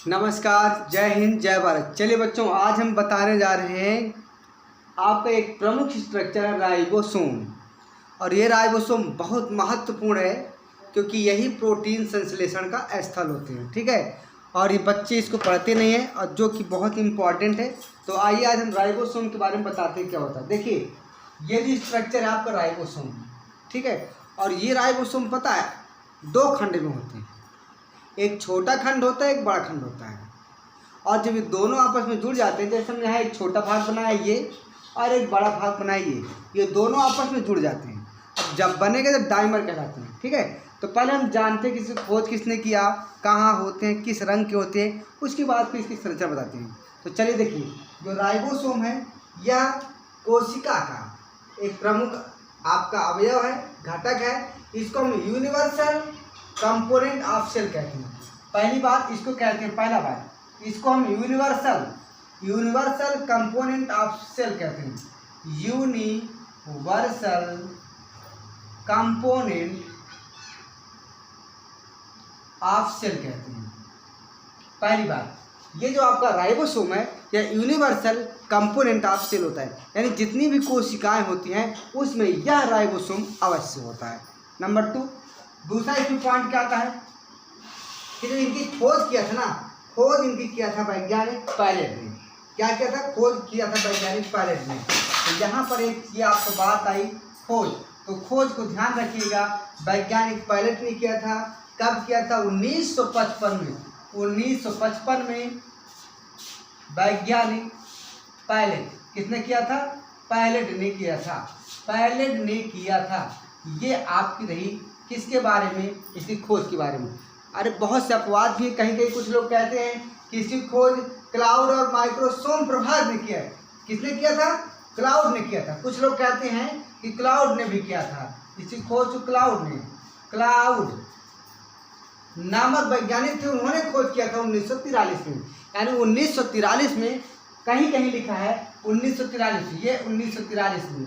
नमस्कार, जय हिंद, जय भारत। चलिए बच्चों, आज हम बताने जा रहे हैं आपका एक प्रमुख स्ट्रक्चर है राइबोसोम। और ये राइबोसोम बहुत महत्वपूर्ण है क्योंकि यही प्रोटीन संश्लेषण का स्थल होते हैं। ठीक है, और ये बच्चे इसको पढ़ते नहीं हैं और जो कि बहुत इंपॉर्टेंट है। तो आइए आज हम राइबोसोम के बारे में बताते हैं क्या होता है। देखिए, ये जो स्ट्रक्चर है आपका राइबोसोम, ठीक है। और ये राइबोसोम पता है दो खंड में होते हैं, एक छोटा खंड होता है, एक बड़ा खंड होता है। और जब ये दोनों आपस में जुड़ जाते हैं, जैसे हमने यहाँ एक छोटा भाग बनाया ये और एक बड़ा भाग बनाया ये दोनों आपस में जुड़ जाते हैं। अब जब बनेगा तो डाइमर कहलाते हैं। ठीक है, तो पहले हम जानते हैं कि खोज किसने किया, कहाँ होते हैं, किस रंग के होते हैं, उसके बाद फिर इसकी संरचना बताते हैं। तो चलिए देखिए, जो राइबोसोम है यह कोशिका का एक प्रमुख आपका अवयव है, घटक है। इसको हम यूनिवर्सल कंपोनेंट ऑफ सेल कहते हैं। पहली बात इसको कहते हैं, पहला बात इसको हम यूनिवर्सल कंपोनेंट ऑफ सेल कहते हैं। यूनिवर्सल कंपोनेंट ऑफ सेल कहते हैं। पहली बात, ये जो आपका राइबोसोम है यह यूनिवर्सल कंपोनेंट ऑफ सेल होता है, यानी जितनी भी कोशिकाएं होती हैं उसमें यह राइबोसोम अवश्य होता है। नंबर 2, दूसरा इसमें पॉइंट क्या आता है कि जो इनकी खोज किया था ना, खोज इनकी किया था वैज्ञानिक पायलट ने। क्या किया था? खोज किया था वैज्ञानिक पायलट ने। तो यहाँ पर एक ये आपको बात आई खोज, तो खोज को ध्यान रखिएगा, वैज्ञानिक पायलट ने किया था। कब किया था? 1955 में। 1955 में वैज्ञानिक पायलट किसने किया था? पायलट ने किया था। पायलट ने किया था। ये आपकी रही किसके बारे में? इसकी खोज के बारे में। अरे बहुत से अपवाद भी, कहीं कहीं कुछ लोग कहते हैं कि इसकी खोज क्लाउड और माइक्रोसोम प्रभात ने किया है। किसने किया था? क्लाउड ने किया था। कुछ लोग कहते हैं कि क्लाउड ने भी किया था इसकी खोज, क्लाउड नामक वैज्ञानिक थे, उन्होंने खोज किया था 1943 में। यानी 1943 में, कहीं कहीं लिखा है 1943, ये 1943 में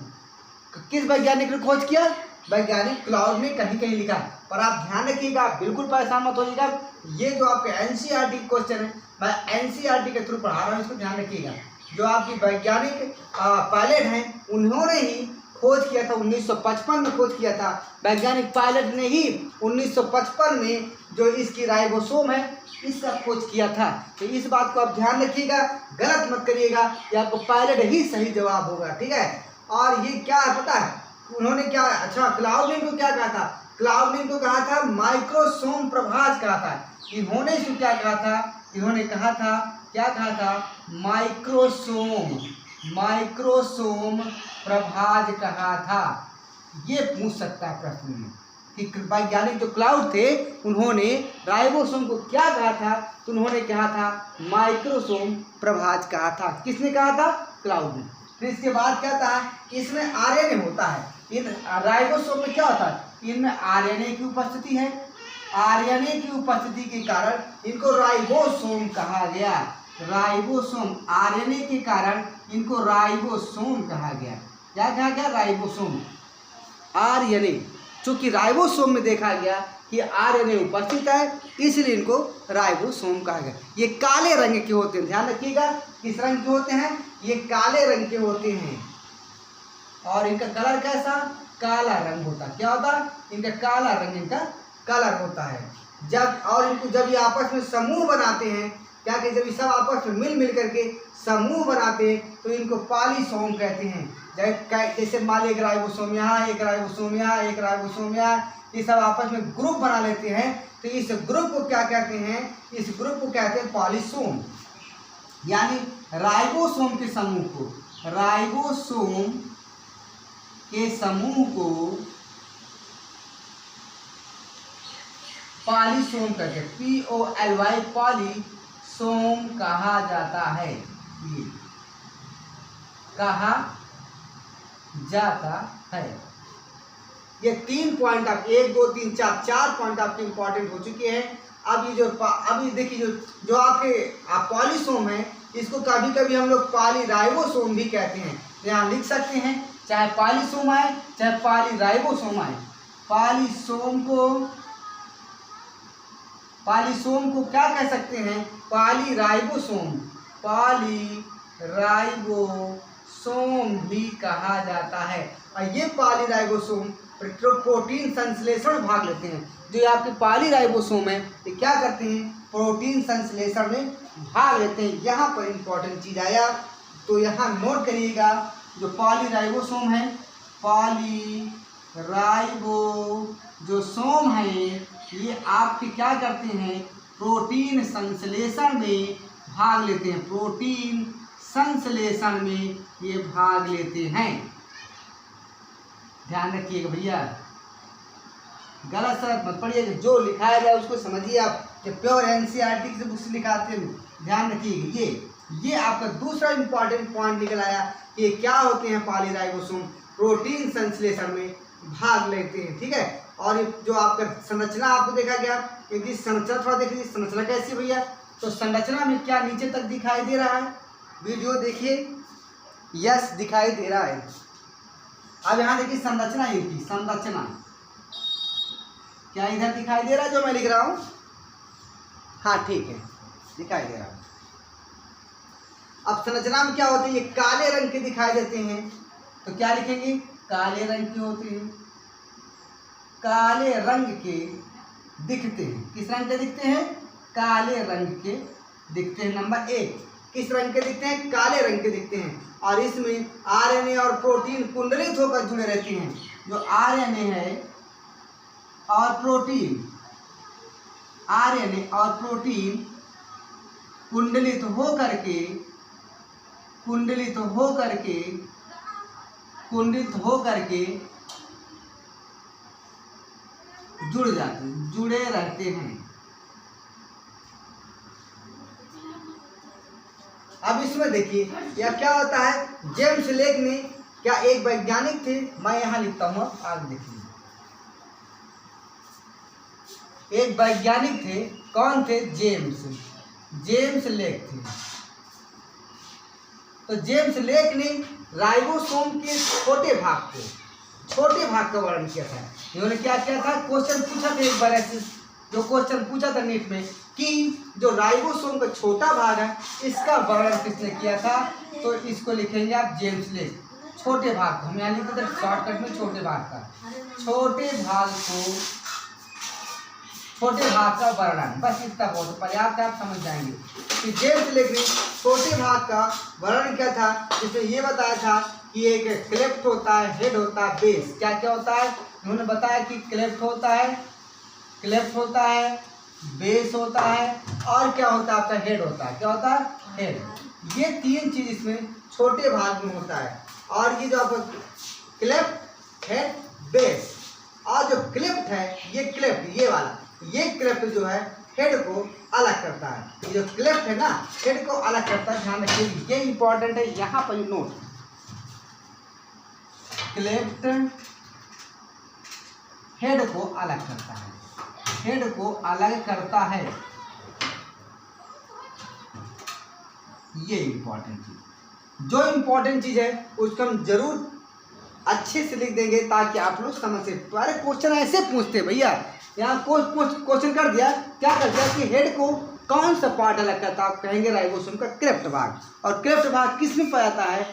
किस वैज्ञानिक ने खोज किया? वैज्ञानिक क्लाउड ने कहीं कहीं लिखा है। पर आप ध्यान रखिएगा, बिल्कुल परेशान मत होइएगा, ये जो आपके एनसीईआरटी क्वेश्चन है मैं एनसीईआरटी के थ्रू पढ़ा रहा हूँ, इसको ध्यान रखिएगा। जो आपकी वैज्ञानिक पायलट हैं उन्होंने ही खोज किया था, 1955 में खोज किया था। वैज्ञानिक पायलट ने ही 1955 में जो इसकी राइबोसोम है इसका खोज किया था। तो इस बात को आप ध्यान रखिएगा, गलत मत करिएगा, ये आपको पायलट ही सही जवाब होगा। ठीक है, और ये क्या है पता है उन्होंने क्या? अच्छा, क्लाउड ने इनको क्या कहा था? क्लाउड ने इनको कहा था माइक्रोसोम प्रभाज कहा था। इन्होंने इसको क्या कहा था? इन्होंने कहा था, क्या कहा था? माइक्रोसोम प्रभाज कहा था। ये पूछ सकता है प्रश्न में कि वैज्ञानिक जो क्लाउड थे उन्होंने राइबोसोम को क्या कहा था? तो उन्होंने कहा था माइक्रोसोम प्रभाज कहा था। किसने कहा था? क्लाउड ने। फिर इसके बाद क्या था? इसमें आरएनए होता है। इन राइबोसोम में क्या होता है? इनमें आरएनए की उपस्थिति है। आरएनए की उपस्थिति के कारण इनको राइबोसोम कहा गया। राइबोसोम, आरएनए के कारण इनको राइबोसोम कहा गया। क्या कहा गया? राइबोसोम। आरएनए, चूंकि राइबोसोम में देखा गया कि आरएनए उपस्थित है इसलिए इनको राइबोसोम कहा गया। ये काले रंग के होते हैं, ध्यान रखिएगा। किस रंग के होते हैं? ये काले रंग के होते हैं। और इनका कलर कैसा? काला रंग होता है। क्या होता है? इनका काला रंग, इनका कलर होता है। जब ये आपस में समूह बनाते हैं, क्या कि जब ये सब आपस में मिल करके समूह बनाते हैं तो इनको पॉलीसोम कहते हैं। जैसे मान लीजिए एक राइबोसोम यहाँ, एक राइबोसोम यहाँ, एक राइबोसोम यहाँ, ये सब आपस में ग्रुप बना लेते हैं। तो इस ग्रुप को क्या कहते हैं? इस ग्रुप को कहते हैं पॉलीसोम। यानी राइबोसोम के समूह को, राइबोसोम के समूह को पॉलीसोम कहते हैं। POLY, पॉलीसोम कहा जाता है। ये कहा जाता है। ये 3 पॉइंट आप 1 2 3 4 पॉइंट आपके इंपॉर्टेंट हो चुके हैं। अब ये अभी देखिए जो आपके पॉलीसोम है इसको कभी कभी हम लोग पॉलीराइबोसोम भी कहते हैं। यहाँ लिख सकते हैं, चाहे पॉलीसोम आए चाहे पॉलीराइबोसोम आए। पॉलीसोम को पॉलीसोम को क्या कह सकते हैं? पॉलीराइबोसोम, पॉलीराइबोसोम भी कहा जाता है। और ये पॉलीराइबोसोम प्रोटीन संश्लेषण में भाग लेते हैं। जो ये आपके पॉलीराइबोसोम है ये क्या करते हैं? प्रोटीन संश्लेषण में भाग लेते हैं। यहाँ पर इंपॉर्टेंट चीज आया तो यहाँ नोट करिएगा, जो पॉलीराइबोसोम है, पॉलीराइबोसोम है ये आपके क्या करते हैं? प्रोटीन संश्लेषण में भाग लेते हैं। प्रोटीन संश्लेषण में ये भाग लेते हैं। ध्यान रखिएगा भैया, गलत सलत मत पढ़िएगा, जो लिखाया गया उसको समझिए आप, कि प्योर एनसीईआरटी की बुक्स लिखाते हैं। ध्यान रखिएगा, ये आपका दूसरा इंपॉर्टेंट पॉइंट निकल आया कि क्या होते हैं पॉलीराइबोसोम? प्रोटीन संश्लेषण में भाग लेते हैं। ठीक है, और जो आपका संरचना आपको देखा गया, इनकी संरचना थोड़ा देख लीजिए, संरचना कैसी भैया? तो संरचना में क्या नीचे तक दिखाई दे रहा है? वीडियो देखिए, यस दिखाई दे रहा है। अब यहाँ देखिए संरचना, इनकी संरचना क्या इधर दिखाई दे रहा है जो मैं लिख रहा हूँ? हाँ ठीक है, दिखाई दे रहा है। अब संरचना में क्या होते हैं? ये काले रंग के दिखाई देते हैं, तो क्या लिखेंगे? काले रंग के होते हैं, काले रंग के दिखते हैं। किस रंग के दिखते हैं? काले रंग के दिखते हैं। नंबर 1, किस रंग के दिखते हैं? काले रंग के दिखते हैं। और इसमें आरएनए और प्रोटीन कुंडलित होकर जुड़े रहते हैं। जो आरएनए है और प्रोटीन, आरएनए और प्रोटीन कुंडलित होकर के जुड़ जाते हैं, जुड़े रहते हैं। अब इसमें देखिए यह क्या होता है? जेम्स लेक ने, क्या एक वैज्ञानिक थे, मैं यहाँ लिखता हूँ, आगे देखिए। एक वैज्ञानिक थे, कौन थे? जेम्स लेक थे। तो जेम्स लेक ने राइबोसोम के छोटे भाग का वर्णन किया था। इन्होंने क्या किया था? क्वेश्चन पूछा था एक बार ऐसे, जो क्वेश्चन पूछा था नीट में कि जो राइबोसोम का छोटा भाग है इसका वर्णन किसने किया था? तो इसको लिखेंगे आप जेम्स लेक। छोटे भाग, हम यहाँ लिखते थे शॉर्टकट में छोटे भाग का वर्णन, बस इतना बहुत पर्याप्त है, आप समझ जाएंगे कि जेम्स लेक ने छोटे भाग का वर्णन किया था, जिसमें ये बताया था कि एक क्लेफ्ट होता है, हेड होता है, बेस। क्या क्या होता है? उन्होंने बताया कि क्लेफ्ट होता है, बेस होता है, और क्या होता है? आपका हेड होता है। क्या होता है? हेड। ये तीन चीज इसमें छोटे भाग में होता है। और ये जो आपका क्लेफ्ट, हेड, बेस, और जो क्लेफ्ट है, ये क्लेफ्ट, ये वाला, ये क्लेफ्ट जो है हेड को अलग करता है। ये जो क्लेफ्ट है ना, हेड को अलग करता है। ध्यान रखिए, ये इंपॉर्टेंट है, यहाँ पर नोट। क्लेफ्ट हेड को अलग करता है, ये इंपॉर्टेंट चीज। जो इंपॉर्टेंट चीज है उसको हम जरूर अच्छे से लिख देंगे ताकि आप लोग समझ से। अरे क्वेश्चन ऐसे पूछते भैया, यहाँ क्वेश्चन कर दिया, क्या कर दिया कि हेड को कौन सा पार्ट अलग करता है? आप कहेंगे राइबोसोम का क्लेफ्ट भाग। और क्लेफ्ट भाग किस में पाया जाता है?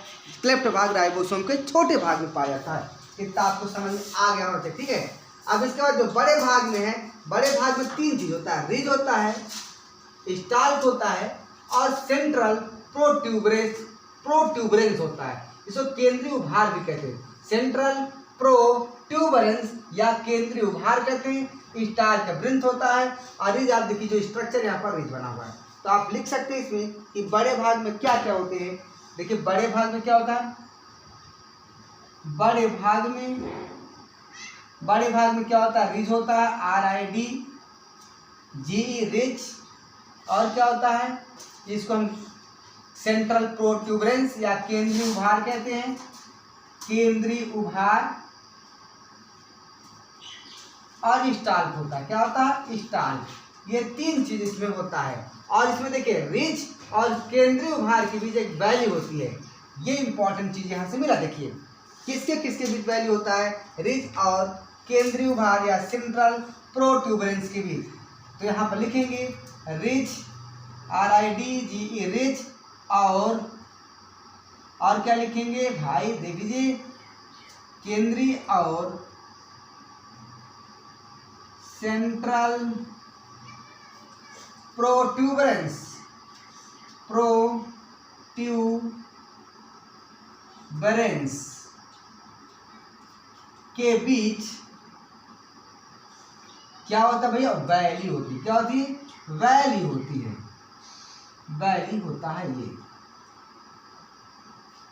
क्लेफ्ट भाग राइबोसोम के छोटे भाग में पाया जाता है। इतना आपको समझ में आ गया होता है। ठीक है, अब इसके बाद जो बड़े भाग में है, बड़े भाग में तीन चीज होता है, रिज होता है, स्टाल्क होता है, और सेंट्रल प्रोट्यूबरेंस होता है। इसको केंद्रीय उभार भी कहते हैं। सेंट्रल प्रोट्यूबरेंस या केंद्रीय उभार कहते हैं। स्टाल्क वृंत होता है, और रिज आप देखिए जो स्ट्रक्चर यहाँ पर रिज बना हुआ है, तो आप लिख सकते हैं इसमें कि बड़े भाग में क्या क्या होते हैं। देखिए बड़े भाग में क्या होता है? बड़े भाग में क्या होता है? रिज होता है, RID, रिज, और क्या होता है? इसको हम सेंट्रल प्रोट्यूबरेंस या केंद्रीय उभार कहते हैं। केंद्रीय उभार, और स्टाल्क होता है। क्या होता है? स्टाल्क। ये तीन चीज इसमें होता है। और इसमें देखिए रिज और केंद्रीय उभार के बीच एक वैल्यू होती है। ये इंपॉर्टेंट चीज यहाँ से मिला। देखिए किसके बीच वैल्यू होता है? रिज और केंद्रीय उभार या सेंट्रल प्रोट्यूबरेंस के बीच तो यहाँ पर लिखेंगे रिच, RIDGE रिच, और क्या लिखेंगे भाई देख लीजिए, केंद्रीय और सेंट्रल प्रोट्यूबरेंस के बीच क्या होता है भैया, वैली होती है। क्या होती है, वैली होती है, वैली होता है।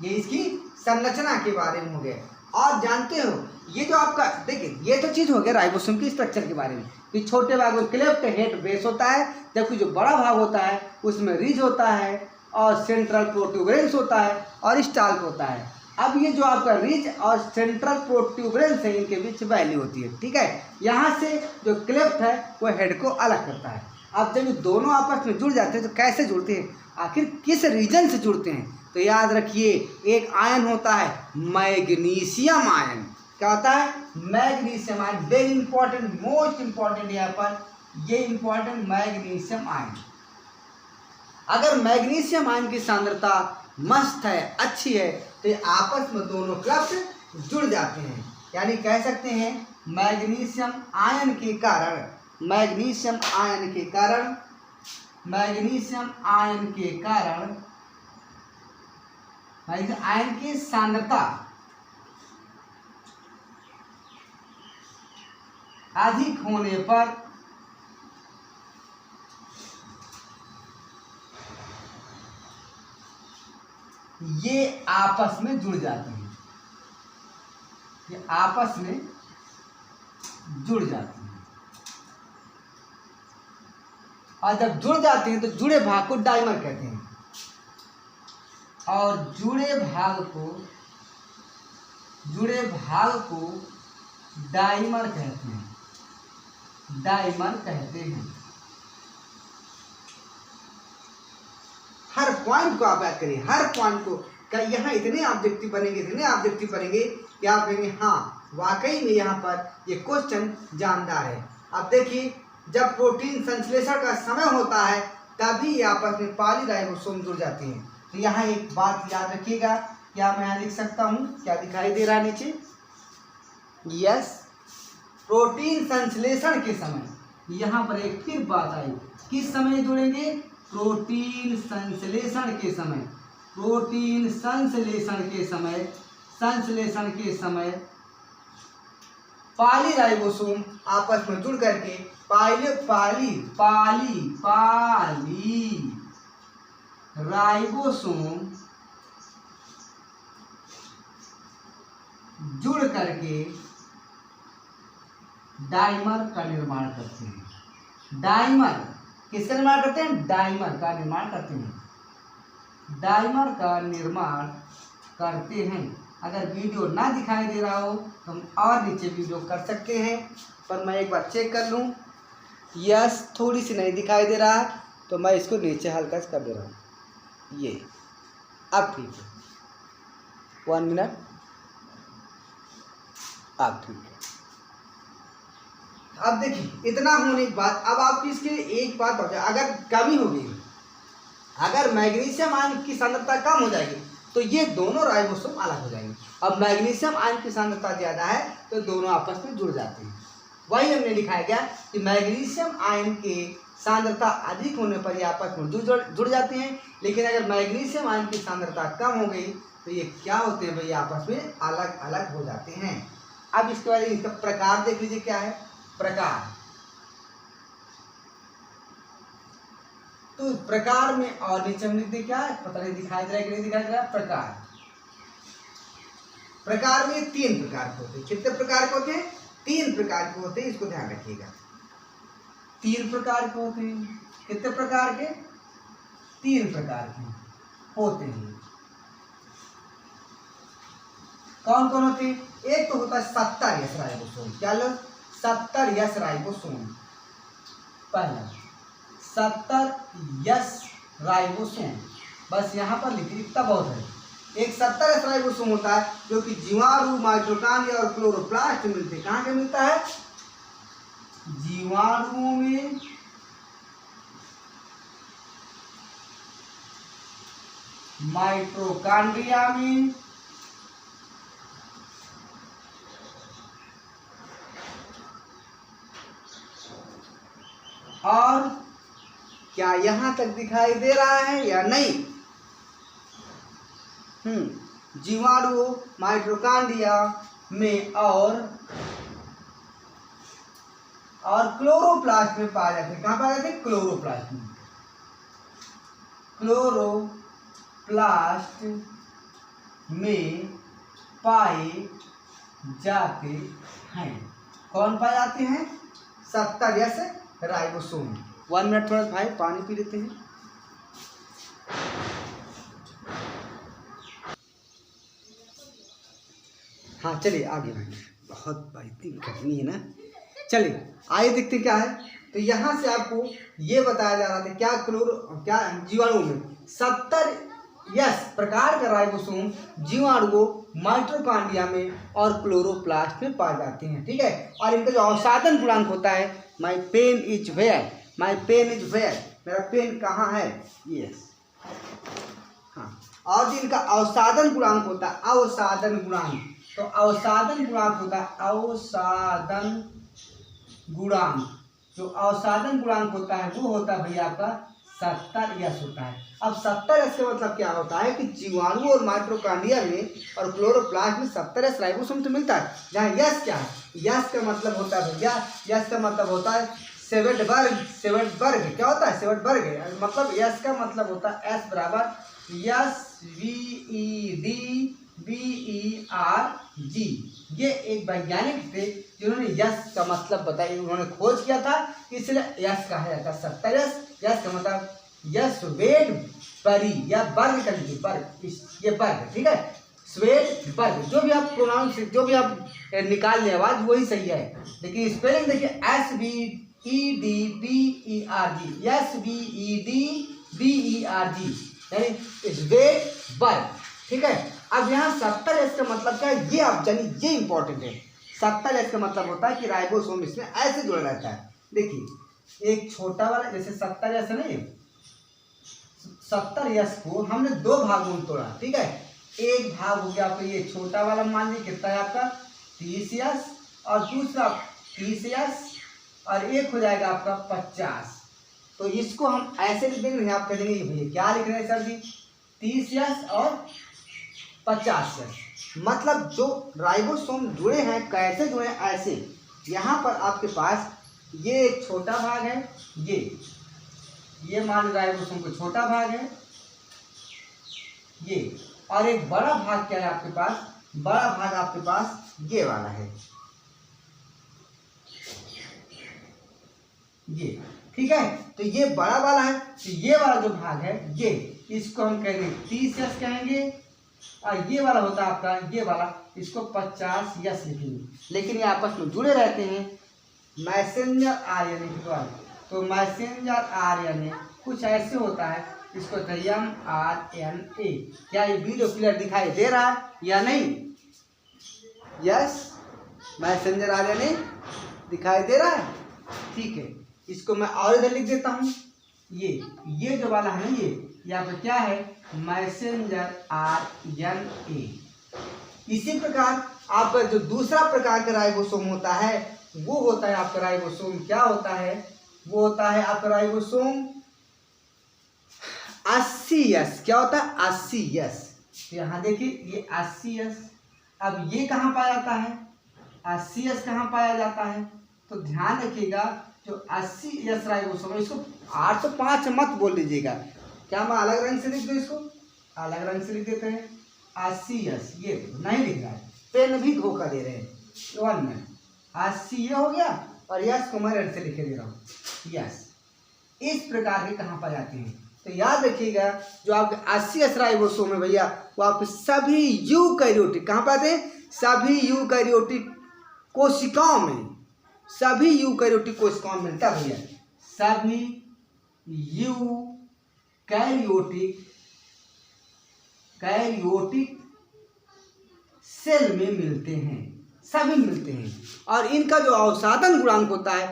ये इसकी संरचना के बारे में हो गया। और जानते हो ये जो आपका देखिए, ये तो चीज हो गया राइबोसोम की स्ट्रक्चर के बारे में कि छोटे भाग में क्लेफ्ट हेड बेस होता है, जबकि जो बड़ा भाग होता है उसमें रिज होता है और सेंट्रल प्रोट्यूबरेंस होता है और स्टाल्क होता है। अब ये जो आपका रिज और सेंट्रल प्रोट्यूबरेंस है, इनके बीच वैली होती है। ठीक है, यहाँ से जो क्लेफ्ट है वो हेड को अलग करता है। अब जब ये दोनों आपस में जुड़ जाते हैं तो कैसे जुड़ते हैं, आखिर किस रीजन से जुड़ते हैं, तो याद रखिए एक आयन होता है मैग्नीशियम आयन। क्या होता है, magnesium ion, very important, most important यहाँ पर ये इंपॉर्टेंट मैग्नीशियम आयन। अगर मैग्नीशियम आयन की सांद्रता मस्त है, अच्छी है, तो ये आपस में दोनों क्लब्स जुड़ जाते हैं। यानी कह सकते हैं मैग्नीशियम आयन के कारण, मैग्नीशियम आयन के कारण आयन की सांद्रता अधिक होने पर ये आपस में जुड़ जाते हैं, ये आपस में जुड़ जाते हैं। और जब जुड़ जाते हैं तो जुड़े भाग को डाइमर कहते हैं, और जुड़े भाग को डाइमर कहते हैं, हर पॉइंट को आप याद करिए, हर पॉइंट को यहाँ इतने ऑब्जेक्टिव बनेंगे कि आप कहेंगे हाँ वाकई में यहाँ पर ये क्वेश्चन जानदार है। अब देखिए जब प्रोटीन संश्लेषण का समय होता है तभी ये आपस में पॉलीराइबोसोम जुड़ जाते हैं। तो यहाँ एक बात याद रखिएगा, क्या मैं यहाँ लिख सकता हूँ, क्या दिखाई दे रहा है नीचे, यस, प्रोटीन संश्लेषण के समय, यहाँ पर एक फिर बात आई, किस समय जुड़ेंगे, प्रोटीन संश्लेषण के समय पॉलीराइबोसोम आपस में जुड़ करके राइबोसोम जुड़ करके डाइमर का निर्माण करते हैं। डाइमर किसका निर्माण करते हैं, डाइमर का निर्माण करते हैं। अगर वीडियो ना दिखाई दे रहा हो तो हम और नीचे वीडियो कर सकते हैं, पर मैं एक बार चेक कर लूँ, यस थोड़ी सी नहीं दिखाई दे रहा तो मैं इसको नीचे हल्का से कर दे रहा हूँ, ये अब ठीक है, 1 मिनट, अब ठीक है। अब देखिए इतना होने के बाद अब आपकी इसके एक बात हो जाए, अगर कमी होगी, अगर मैग्नीशियम आयन की सांद्रता कम हो जाएगी तो ये दोनों राइबोसोम अलग हो जाएंगे। अब मैग्नीशियम आयन की सांद्रता ज़्यादा है तो दोनों आपस में जुड़ जाते हैं। वही हमने लिखाया गया कि मैग्नीशियम आयन के सांद्रता अधिक होने पर ये आपस में जुड़ जाते हैं, लेकिन अगर मैग्नीशियम आयन की सांद्रता कम हो गई तो ये क्या होते हैं भाई, आपस में अलग अलग हो जाते हैं। अब इसके बाद इसका प्रकार देख लीजिए, क्या है प्रकार। तो प्रकार में और नीचे हम लिखते क्या है, पता नहीं दिखाई दे रहा है कि नहीं दिखाई दे रहा, प्रकार में 3 प्रकार के होते हैं। कितने प्रकार के होते हैं, 3 प्रकार के होते हैं, इसको ध्यान रखिएगा। 3 प्रकार के होते हैं, कितने प्रकार के, 3 प्रकार के होते हैं। कौन कौन होते हैं, एक तो होता है 70 यस राइबोसोम, क्या लो 70 यस राइबोसोम, पहला 70 यस राइबोसोम, बस यहाँ पर लिखिए इतना बहुत है। एक 70 यस राइबोसोम होता है जो कि जीवाणु, माइटोकॉन्ड्रिया और क्लोरोप्लास्ट मिलते हैं। कहाँ के मिलता है, जीवाणुओं में माइटोकॉन्ड्रिया में और क्या यहां तक दिखाई दे रहा है या नहीं? जीवाणु माइटोकॉन्ड्रिया में और क्लोरोप्लास्ट में पाए जाते हैं। कहाँ पाए जाते हैं? क्लोरोप्लास्ट में। क्लोरोप्लास्ट में पाए जाते हैं। कौन पाए जाते हैं? 70 राइबोसोम। 1 मिनट थोड़ा भाई पानी पी लेते हैं। हाँ चलिए आगे भाई, बहुत बातें करनी है ना। चलिए आइए देखते क्या है। तो यहाँ से आपको ये बताया जा रहा था क्या जीवाणु में 70 प्रकार का राइबोसोम जीवाणु को माइटोकॉन्ड्रिया में और क्लोरोप्लास्ट में पाए जाते हैं। ठीक है, और इनका जो अवसादन गुणांक होता है, माई पेन इज वेयर, मेरा पेन कहाँ है? यस। हाँ, और जो इनका अवसादन गुणांक होता है, अवसादन गुणांक, तो अवसादन गुणांक होता है, अवसादन गुणांक, जो अवसादन गुणांक होता है वो होता है भैया आपका 70 होता है। अब 70 का मतलब क्या होता है कि जीवाणु और माइटोकॉन्ड्रिया में और क्लोरोप्लास्ट में 70 राइबोसोम तो मिलता है। जहाँ यस क्या है? यस का मतलब होता है भैया, यस का मतलब होता है सेवेंटबर्ग। क्या होता है? सेवेंटबर्ग। मतलब यस का मतलब होता है एस बराबर SVEDBERG। ये एक वैज्ञानिक थे जिन्होंने यस का मतलब बताया, उन्होंने खोज किया था, इसलिए यस कहा जाता है 70। यस का मतलब यस स्वेड बरी या बर्ग कर लीजिए, बर्ग, ये बर्ग। ठीक है, स्वेड बर्ग, जो भी आप प्रोनाउंस, जो भी आप निकाल लें आवाज वही सही है, लेकिन स्पेलिंग देखिए SVEDBERG, SVEDBERG यानी स्वेड बर्ग। ठीक है, अब यहाँ 70 का मतलब क्या है ये आप जानिए, ये इंपॉर्टेंट है। 70 का मतलब होता है कि राइबोसोम इसमें ऐसे जुड़ा रहता है। देखिए एक छोटा वाला, जैसे 70 नहीं, 70 को हमने 2 भागों में तोड़ा। ठीक है, एक भाग हो गया आपका ये छोटा वाला, मान लीजिए कितना है आपका 30 और दूसरा 30 और एक हो जाएगा आपका 50। तो इसको हम ऐसे लिख देंगे, आप कह देंगे भैया क्या लिख रहे हैं सर जी? 30 और 50। मतलब जो राइबोसोम जुड़े हैं कैसे जुड़े हैं? ऐसे। यहाँ पर आपके पास ये एक छोटा भाग है, ये मान राइबोसोम को छोटा भाग है ये, और एक बड़ा भाग क्या है आपके पास? बड़ा भाग आपके पास ये वाला है, ये। ठीक है, तो ये बड़ा वाला है, तो ये वाला जो भाग है ये, इसको हम कहेंगे 30 कहेंगे, और ये वाला होता है आपका ये वाला, इसको 50 लिखेंगे। लेकिन ये आपस में जुड़े रहते हैं मैसेंजर आरएनए के द्वारा। तो मैसेंजर आरएनए कुछ ऐसे होता है, इसको mRNA। क्या ये वीडियो क्लियर दिखाई दे रहा है या नहीं? यस, मैसेंजर आरएनए दिखाई दे रहा है। ठीक है, इसको मैं और इधर लिख देता हूँ। ये जो वाला है ना, ये यहाँ पे क्या है? Messenger RNA. इसी प्रकार आपका जो दूसरा प्रकार का राइबोसोम होता है वो होता है आपका राइबोसोम, क्या होता है? वो होता है आपका राइबोसोम 80S। क्या होता है? 80S। तो यहाँ देखिए ये 80S। अब ये कहाँ पाया जाता है? 80S कहाँ पाया जाता है? तो ध्यान रखिएगा, जो 80S राइबोसोम है, इसको 805 मत बोल लीजिएगा। क्या मैं अलग रंग से लिख दूँ? इसको अलग रंग से लिख देते हैं 80S। ये नहीं लिख रहा है, पेन भी धोखा दे रहे हैं। 1 मिनट, 80 ये हो गया और यस को मैं रेड से लिखे दे रहा हूँ, यस। इस प्रकार के कहाँ पाए जाते हैं? तो याद रखिएगा, जो आपके 80S राइबोसोम है भैया, वो आपके सभी यूकैरियोटिक कहाँ पाते हैं? सभी यूकैरियोटिक कोशिकाओं में, सभी यूकैरियोटिक कोशिकाओं में मिलता है भैया। सभी कैरियोटिक सेल में मिलते हैं, सभी मिलते हैं। और इनका जो अवसादन गुणांक होता है,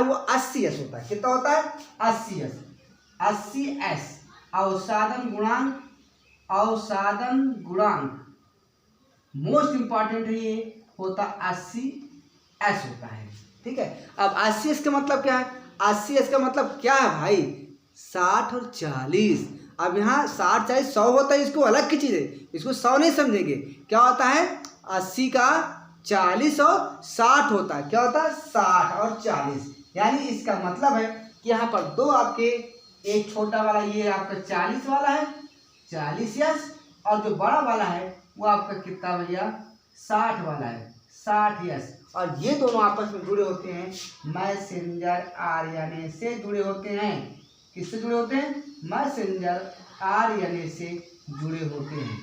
वो 80S होता है। कितना होता है? 80S। अवसादन गुणांक, अवसादन गुणांक मोस्ट इंपॉर्टेंट है, ये होता 80s होता है। ठीक है, अब 80s का मतलब क्या है? 80s का मतलब क्या है भाई? 60 और 40। अब यहाँ 60 40 100 होता है, इसको अलग की चीज़ है, इसको 100 नहीं समझेंगे। क्या होता है? 80 का 40 और 60 होता है। क्या होता है? 60 और 40। यानी इसका मतलब है कि यहाँ पर दो आपके, एक छोटा वाला ये आपका 40 वाला है, 40s, और जो बड़ा वाला है वो आपका कितना भैया? 60 वाला है, 60s। और ये दोनों आपस में जुड़े होते हैं मैसेंजर आरएनए से जुड़े होते हैं। किससे जुड़े होते हैं? मैसेंजर आरएनए से जुड़े होते हैं।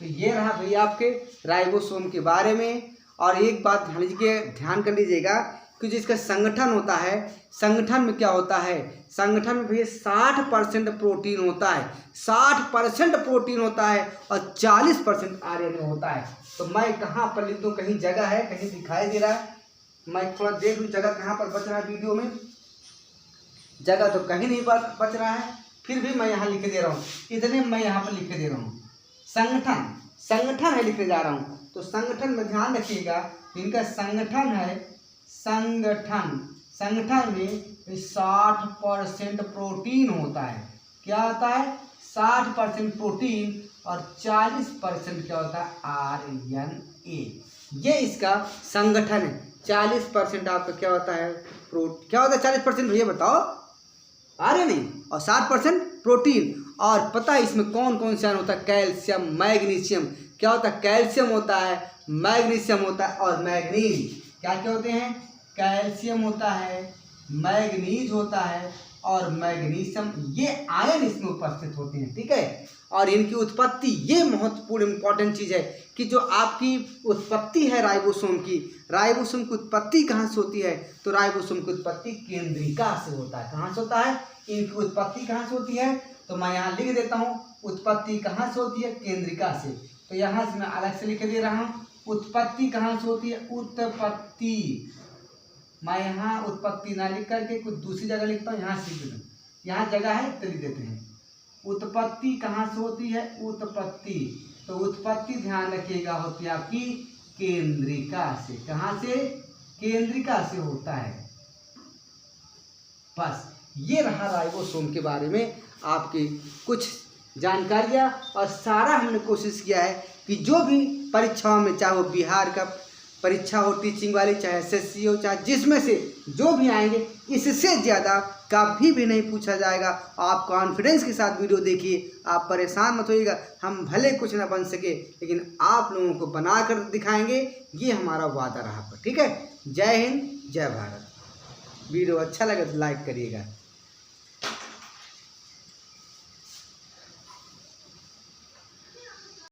तो ये रहा भैया आपके राइबोसोम के बारे में। और एक बात ध्यान कर लीजिएगा कि जिसका संगठन होता है, संगठन में क्या होता है? संगठन में भैया 60% प्रोटीन होता है, 60% प्रोटीन होता है और 40% आरएनए होता है। तो मैं कहाँ पर लिख दूँ? कहीं जगह है, कहीं दिखाई दे रहा है? मैं थोड़ा देख लूँ जगह कहाँ पर बच रहा है वीडियो में। जगह तो कहीं नहीं बच रहा है, फिर भी मैं यहाँ लिख दे रहा हूँ, इतने मैं यहाँ पर लिख दे रहा हूँ। संगठन, संगठन है लिखने जा रहा हूँ। तो संगठन में ध्यान रखिएगा, इनका संगठन है, संगठन, संगठन में 60% प्रोटीन होता है। क्या होता है? 60% प्रोटीन और 40% क्या होता है? आरएनए। ये इसका संगठन है। 40% आपका क्या होता है? क्या होता है 40% भैया बताओ? आरएनए। और 60% प्रोटीन। और पता है इसमें कौन कौन से आयन होता है? Calcium, magnesium. क्या होता है? कैल्शियम होता है, मैग्नीशियम होता है और मैग्नीज। क्या क्या होते हैं? कैल्शियम होता है, मैग्नीज होता है और मैग्नीशियम, ये आयन इसमें उपस्थित होते हैं। ठीक है, और इनकी उत्पत्ति, ये महत्वपूर्ण इंपॉर्टेंट चीज़ है कि जो आपकी उत्पत्ति है राइबोसोम की, राइबोसोम की उत्पत्ति कहाँ से होती है? तो राइबोसोम की उत्पत्ति केंद्रिका से होता है। कहाँ से होता है? इनकी उत्पत्ति कहाँ से होती है? तो मैं यहाँ लिख देता हूँ, उत्पत्ति कहाँ से होती है? केंद्रिका से। तो यहाँ से मैं अलग से लिख दे रहा हूँ, उत्पत्ति कहाँ से होती है? उत्पत्ति, मैं यहाँ उत्पत्ति ना लिख करके कुछ दूसरी जगह लिखता हूँ, यहाँ से लिख देता हूँ, यहाँ जगह है तो लिख देते हैं। उत्पत्ति कहाँ से होती है? उत्पत्ति, तो उत्पत्ति ध्यान रखिएगा होती है आपकी केंद्रिका से। कहाँ से? केंद्रिका से होता है। बस ये रहा राइबोसोम के बारे में आपकी कुछ जानकारियाँ। और सारा हमने कोशिश किया है कि जो भी परीक्षाओं में, चाहे वो बिहार का परीक्षा हो टीचिंग वाली, चाहे एसएससी हो, चाहे जिसमें से जो भी आएंगे, इससे ज़्यादा कभी भी नहीं पूछा जाएगा। आप कॉन्फिडेंस के साथ वीडियो देखिए, आप परेशान मत होइएगा। हम भले कुछ ना बन सके, लेकिन आप लोगों को बना कर दिखाएंगे, ये हमारा वादा रहा। ठीक है, जय हिंद, जय भारत। वीडियो अच्छा लगे तो लाइक करिएगा।